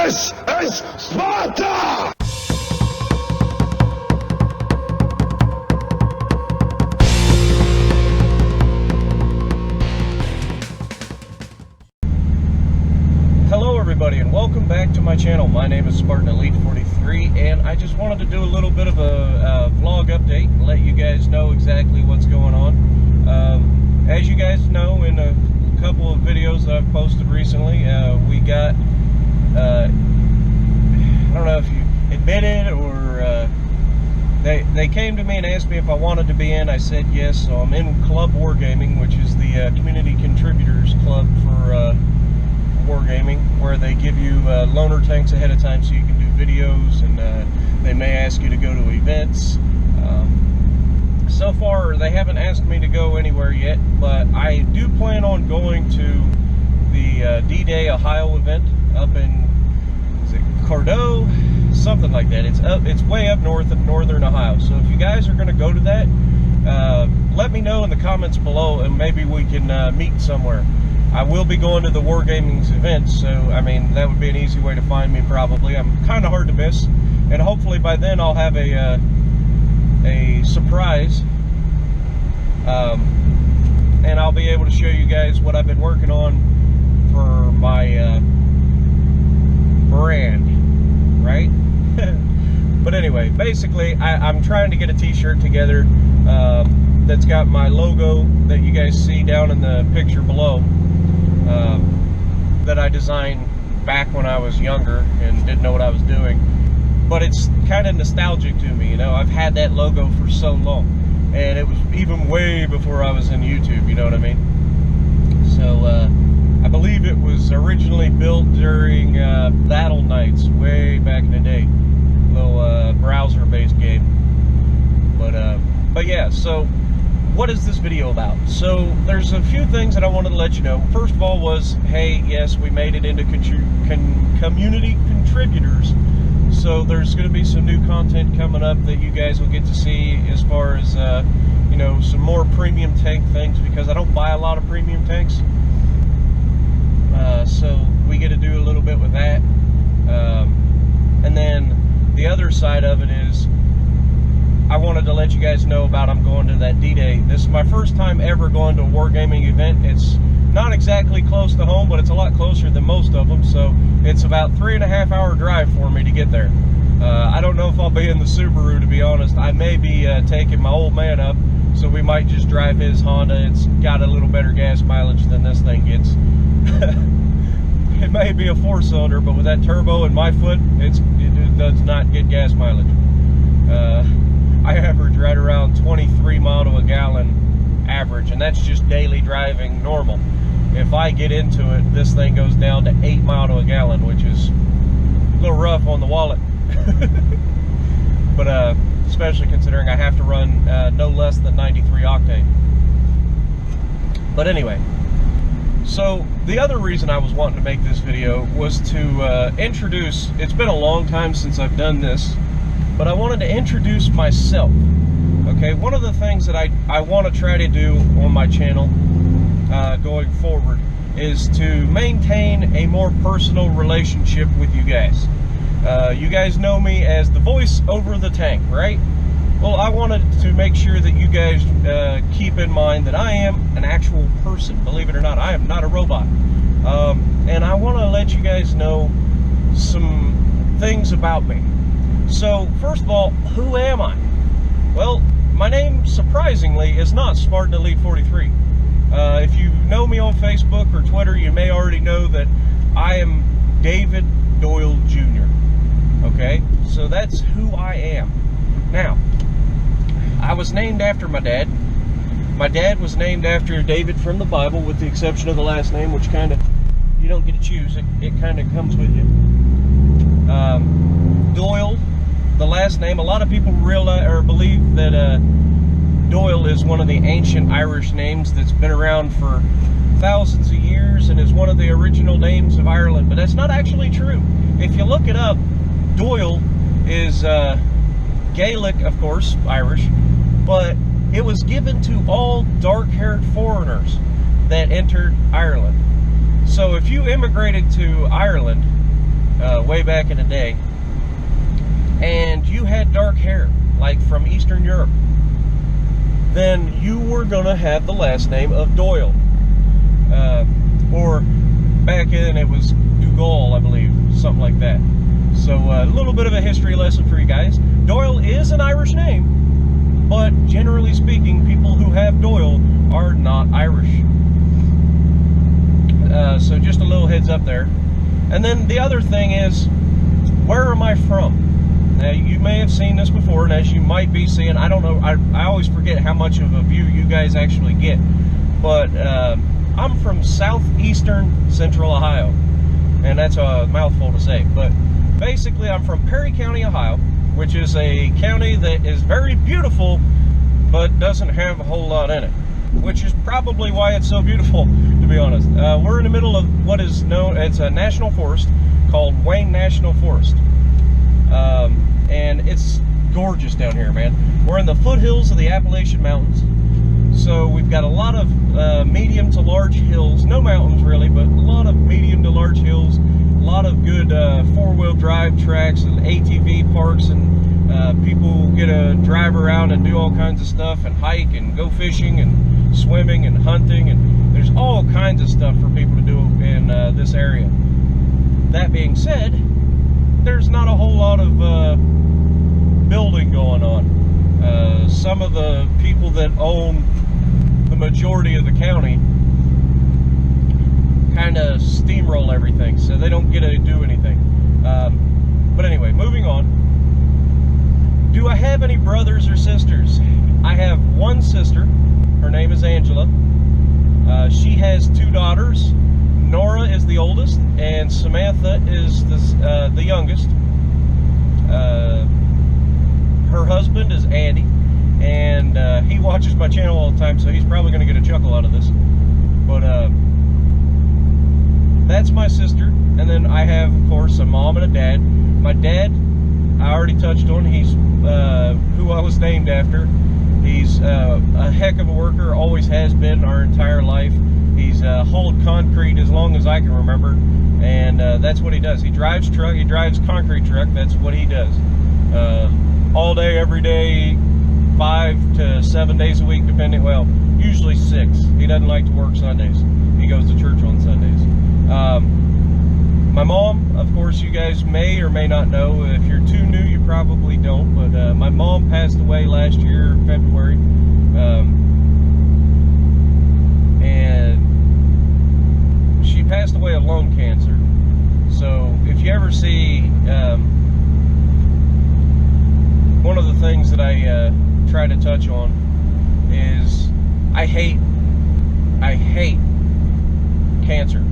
This is Sparta! Hello everybody and welcome back to my channel. My name is Spartan Elite 43 and I just wanted to do a little bit of a vlog update and let you guys know exactly what's going on. As you guys know, in a couple of videos that I've posted recently, we got, I don't know if you admitted or they came to me and asked me if I wanted to be in. I said yes, so I'm in Club Wargaming, which is the community contributors club for Wargaming, where they give you loaner tanks ahead of time so you can do videos, and they may ask you to go to events. So far they haven't asked me to go anywhere yet, but I do plan on going to the D-Day Ohio event up in, is it Cordell? Something like that. It's way up north of northern Ohio. So if you guys are going to go to that, let me know in the comments below and maybe we can meet somewhere. I will be going to the Wargaming's events, so I mean that would be an easy way to find me probably. I'm kind of hard to miss, and hopefully by then I'll have a surprise, and I'll be able to show you guys what I've been working on for my brand, right? But anyway, basically I'm trying to get a t-shirt together that's got my logo that you guys see down in the picture below, that I designed back when I was younger and didn't know what I was doing. But it's kind of nostalgic to me, you know. I've had that logo for so long, and it was even way before I was in YouTube, you know what I mean? So I believe it was originally built during Battle Knights way back in the day, little browser-based game. But yeah, so what is this video about? So there's a few things that I wanted to let you know. First of all was, hey, yes, we made it into community contributors. So there's going to be some new content coming up that you guys will get to see, as far as, you know, some more premium tank things, because I don't buy a lot of premium tanks. So we get to do a little bit with that. And then the other side of it is, I wanted to let you guys know about I'm going to that D-Day. This is my first time ever going to a Wargaming event. It's not exactly close to home, but it's a lot closer than most of them, so it's about 3.5 hour drive for me to get there. I don't know if I'll be in the Subaru, to be honest. I may be taking my old man up, so we might just drive his Honda. It's got a little better gas mileage than this thing gets. It may be a 4-cylinder, but with that turbo and my foot, it does not get gas mileage. I average right around 23 miles to a gallon average, and that's just daily driving normal. If I get into it, this thing goes down to 8 miles to a gallon, which is a little rough on the wallet. But especially considering I have to run no less than 93 octane. But anyway, so the other reason I was wanting to make this video was to introduce, it's been a long time since I've done this, but I wanted to introduce myself. Okay, one of the things that I want to try to do on my channel going forward is to maintain a more personal relationship with you guys. You guys know me as the voice over the tank, right? Well, I wanted to make sure that you guys keep in mind that I am an actual person. Believe it or not, I am not a robot. And I want to let you guys know some things about me. So, first of all, who am I? Well, my name, surprisingly, is not Spartan Elite 43. If you know me on Facebook or Twitter, you may already know that I am David Doyle Jr. Okay? So that's who I am. Now, I was named after my dad. My dad was named after David from the Bible, with the exception of the last name, which kind of, you don't get to choose. It kind of comes with you. Doyle, the last name, a lot of people realize or believe that Doyle is one of the ancient Irish names that's been around for thousands of years and is one of the original names of Ireland, but that's not actually true. If you look it up, Doyle is Gaelic, of course, Irish, but it was given to all dark-haired foreigners that entered Ireland. So if you immigrated to Ireland, way back in the day, and you had dark hair, like from Eastern Europe, then you were going to have the last name of Doyle. Or back then it was Dougal, I believe, something like that. So a little bit of a history lesson for you guys. Doyle is an Irish name, but generally speaking, people who have Doyle are not Irish. So just a little heads up there. And then the other thing is, where am I from? Now, you may have seen this before, and as you might be seeing, I don't know, I always forget how much of a view you guys actually get. But I'm from southeastern central Ohio, and that's a mouthful to say. But basically, I'm from Perry County, Ohio, which is a county that is very beautiful, but doesn't have a whole lot in it, which is probably why it's so beautiful, to be honest. We're in the middle of what is known, it's a national forest called Wayne National Forest. And it's gorgeous down here, man. We're in the foothills of the Appalachian Mountains. So we've got a lot of medium to large hills, no mountains really, but a lot of medium to large hills, a lot of good four-wheel drive tracks and ATV parks, and people get to drive around and do all kinds of stuff and hike and go fishing and swimming and hunting, and there's all kinds of stuff for people to do in this area. That being said, there's not a whole lot of building going on. Some of the people that own the majority of the county kind of steamroll everything, so they don't get to do anything. But anyway, moving on. Do I have any brothers or sisters? I have one sister. Her name is Angela. She has two daughters. Nora is the oldest, and Samantha is the youngest. Her husband is Andy, and he watches my channel all the time, so he's probably going to get a chuckle out of this. But that's my sister, and then I have, of course, a mom and a dad. My dad, I already touched on. He's who I was named after. He's a heck of a worker, always has been our entire life. He's hauled concrete as long as I can remember, and that's what he does. He drives truck. He drives concrete truck. That's what he does. All day, every day, 5 to 7 days a week, depending. Well, usually 6. He doesn't like to work Sundays. He goes to church on Sundays. My mom, of course, you guys may or may not know. If you're too new, you probably don't. But my mom passed away last year, February. And she passed away of lung cancer. So if you ever see, one of the things that I try to touch on is I hate cancer,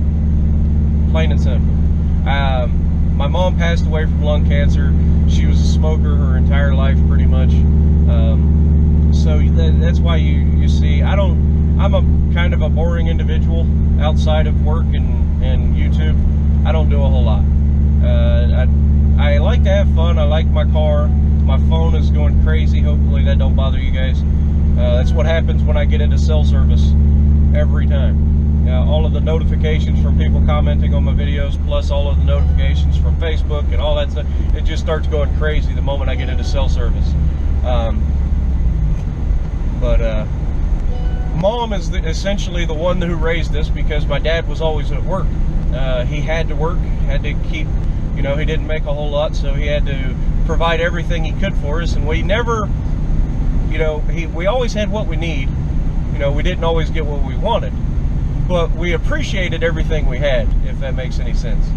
plain and simple. My mom passed away from lung cancer. She was a smoker her entire life, pretty much. So that's why you see, I'm a kind of a boring individual outside of work and YouTube. I don't do a whole lot. I like to have fun. I like my car. My phone is going crazy. Hopefully that don't bother you guys. That's what happens when I get into cell service every time. All of the notifications from people commenting on my videos, plus all of the notifications from Facebook and all that stuff, it just starts going crazy the moment I get into cell service. Mom is essentially the one who raised us, because my dad was always at work. He had to work, had to keep, he didn't make a whole lot, so he had to provide everything he could for us, and we never, we always had what we need. We didn't always get what we wanted, but we appreciated everything we had, if that makes any sense.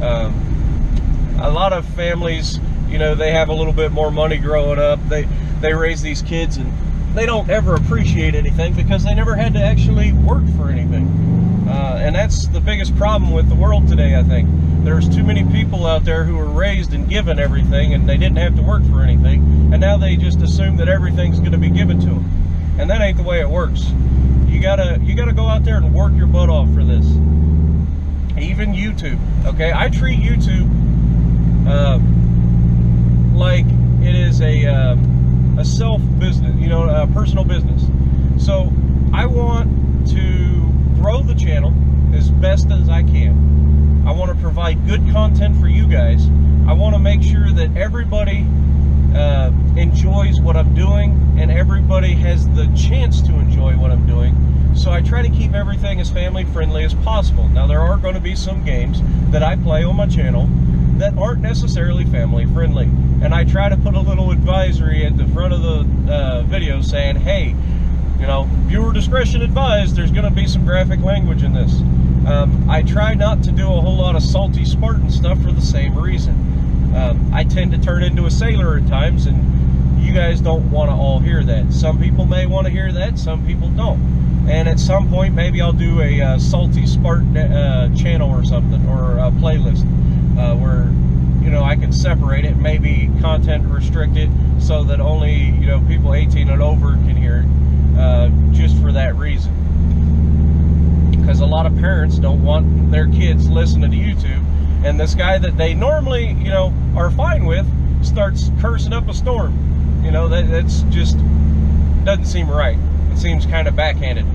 A lot of families, they have a little bit more money growing up. They raise these kids and they don't ever appreciate anything because they never had to actually work for anything. And that's the biggest problem with the world today, I think. There's too many people out there who were raised and given everything, and they didn't have to work for anything, and now they just assume that everything's going to be given to them. And that ain't the way it works. You gotta go out there and work your butt off for this. Even YouTube, okay? I treat YouTube like it is a self business, a personal business. So I want to grow the channel as best as I can. I want to provide good content for you guys. I want to make sure that everybody enjoys what I'm doing, and everybody has the chance to enjoy what I'm doing. So I try to keep everything as family friendly as possible. Now, there are going to be some games that I play on my channel that aren't necessarily family friendly, and I try to put a little advisory at the front of the video saying, hey, you know, viewer discretion advised, there's going to be some graphic language in this. I try not to do a whole lot of salty Spartan stuff for the same reason. I tend to turn into a sailor at times, and you guys don't want to all hear that. Some people may want to hear that, some people don't. And at some point, maybe I'll do a salty Spartan channel or something, or a playlist where, you know, I can separate it, maybe content restrict it so that only, you know, people 18 and over can hear it, just for that reason. Because a lot of parents don't want their kids listening to YouTube, and this guy that they normally, you know, are fine with starts cursing up a storm. You know, that's just doesn't seem right. It seems kind of backhanded.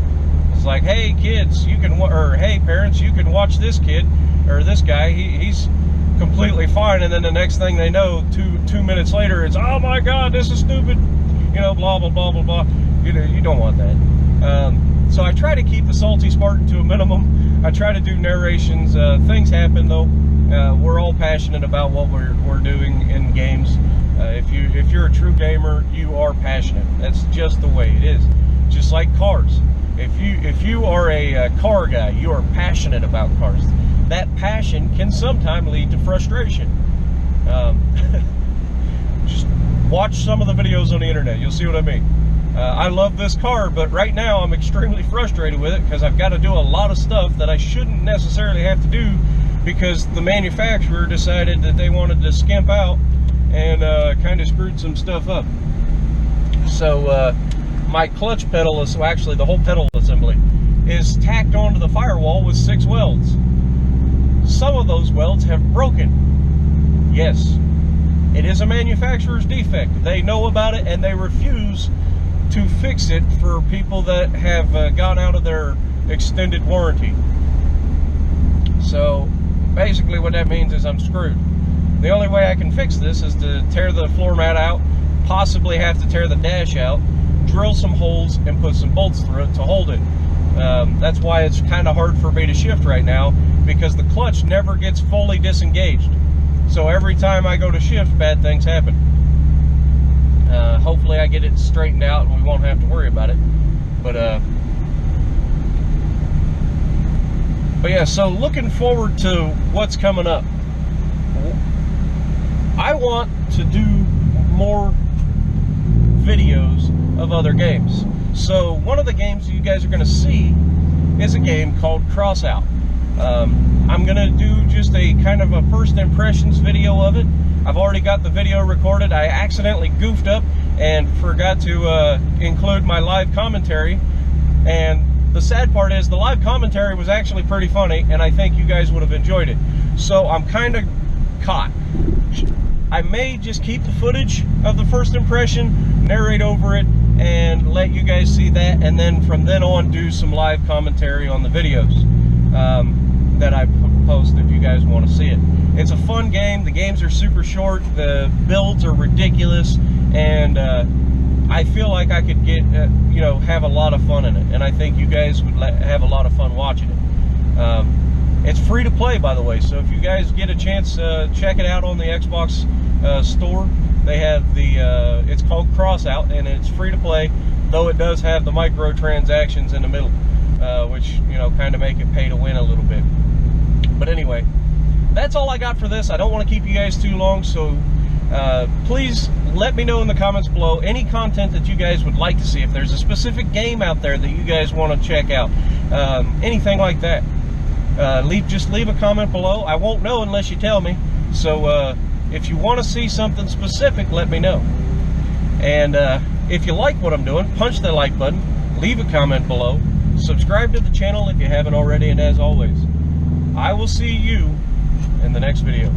It's like, hey kids, you can, or hey parents, you can watch this kid or this guy. He's completely fine, and then the next thing they know, two minutes later, it's, oh my God, this is stupid. You know, blah blah blah blah blah. You know, you don't want that. So I try to keep the salty Spartan to a minimum. I try to do narrations. Things happen though. We're all passionate about what we're doing in games. If you're a true gamer, you are passionate. That's just the way it is. Just like cars. If you are a car guy, you are passionate about cars. That passion can sometimes lead to frustration. Just watch some of the videos on the internet. You'll see what I mean. I love this car, but right now I'm extremely frustrated with it because I've got to do a lot of stuff that I shouldn't necessarily have to do because the manufacturer decided that they wanted to skimp out and kind of screwed some stuff up. So my clutch pedal is, well, actually the whole pedal assembly is tacked onto the firewall with 6 welds. Some of those welds have broken. Yes, it is a manufacturer's defect. They know about it and they refuse to fix it for people that have gone out of their extended warranty. So basically what that means is I'm screwed. The only way I can fix this is to tear the floor mat out, possibly have to tear the dash out, drill some holes and put some bolts through it to hold it. That's why it's kind of hard for me to shift right now, because the clutch never gets fully disengaged. So every time I go to shift, bad things happen. Hopefully I get it straightened out and we won't have to worry about it. But yeah, so looking forward to what's coming up. I want to do more videos of other games. So one of the games you guys are going to see is a game called Crossout. I'm going to do just a kind of a first impressions video of it. I've already got the video recorded. I accidentally goofed up and forgot to include my live commentary. And the sad part is the live commentary was actually pretty funny, and I think you guys would have enjoyed it. So I'm kind of caught. I may just keep the footage of the first impression, narrate over it, and let you guys see that, and then from then on do some live commentary on the videos that I post if you guys want to see it. It's a fun game. The games are super short. The builds are ridiculous, and I feel like I could get, you know, have a lot of fun in it, and I think you guys would have a lot of fun watching it. It's free to play, by the way, so if you guys get a chance, check it out on the Xbox store. They have the, it's called Crossout, and it's free to play, though it does have the microtransactions in the middle, which, you know, kind of make it pay to win a little bit. But anyway, that's all I got for this. I don't want to keep you guys too long, so please let me know in the comments below any content that you guys would like to see. If there's a specific game out there that you guys want to check out, anything like that, just leave a comment below. I won't know unless you tell me. So if you want to see something specific, let me know. And if you like what I'm doing, punch the like button, leave a comment below, subscribe to the channel if you haven't already, and as always, I will see you in the next video.